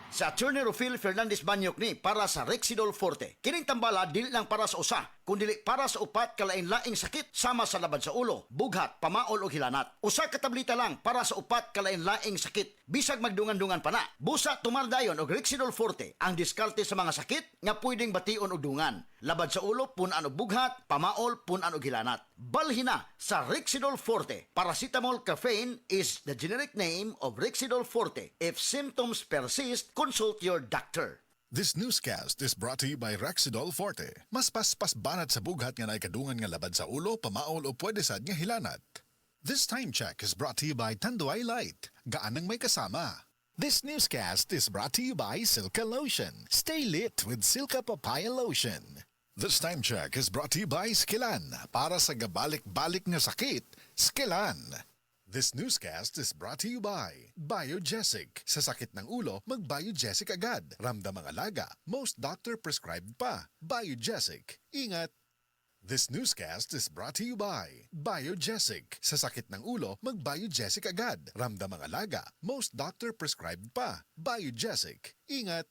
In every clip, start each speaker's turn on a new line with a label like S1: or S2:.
S1: Sa Attorney Rufil Fernandez Banyok ni para sa Rexidol Forte. Kining tambala dili lang para sa usa, kundi para sa upat kalain-laing sakit sama sa labad sa ulo, bughat, pamaol o hilanat. Usa ka tableta lang para sa upat kalain-laing sakit. Bisag magdungan-dungan pa na. Busa tumardayon og Rexidol Forte ang diskarte sa mga sakit nga pwedeng bation og dungan. Labad sa ulo punan og bughat, pamaol punan og hilanat. Balhina sa Rexidol Forte. Paracetamol caffeine is the generic name of Rexidol Forte. If symptoms persist, consult your doctor.
S2: This newscast is brought to you by Rexidol Forte. Mas paspas banat sa bughat nga naikadungan nga labad sa ulo, pamaol o pwede sad nga hilanat. This time check is brought to you by Tanduay Light. Gaanang may kasama. This newscast is brought to you by Silka Lotion. Stay lit with Silka Papaya Lotion. This time check is brought to you by Skillan. Para sa gabalik-balik nga sakit, Skillan. This newscast is brought to you by Biogesic. Sa sakit ng ulo, mag-Biogesic agad. Ramdam ang alaga, most doctor prescribed pa. Biogesic. Ingat! This newscast is brought to you by Biogesic. Sa sakit ng ulo, mag-Biogesic agad. Ramdam ang alaga, most doctor prescribed pa. Biogesic. Ingat!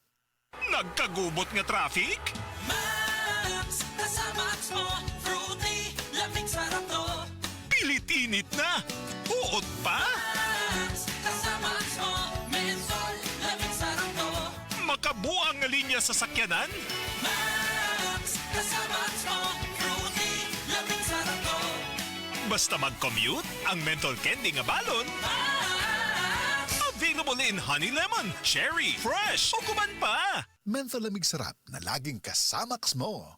S3: Nagkagubot nga traffic?
S4: Max, kasama mo, fruity, lamig sarap to.
S3: Pilit-init na! Uot pa?
S4: Max, kasama mo, menthol, lamig sarap to.
S3: Makabuang nga linya sa sakyanan?
S4: Max, kasama mo, fruity, lamig sarap to.
S3: Basta mag-commute, ang menthol candy nga balon,
S4: Max,
S3: available in honey lemon, cherry, fresh, o kuman pa!
S2: Mentholamig sarap na laging kasamax mo.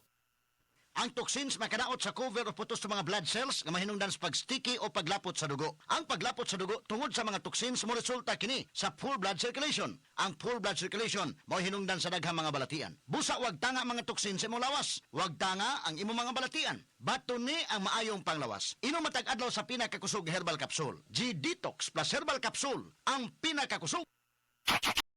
S1: Ang toxins makadaot sa cover o putos sa mga blood cells nga mahinungdan sa pagsticky o paglapot sa dugo. Ang paglapot sa dugo tungod sa mga toxins mo resulta kini sa full blood circulation. Ang full blood circulation mo hinungdan sa daghang mga balatian. Busa wag tanga mga toxins sa imong lawas. Wag tanga ang imong mga balatian. Baton ni ang maayong panglawas. Inom matag adlaw sa pinakakusog herbal capsule. G-Detox plus herbal capsule ang pinakakusog.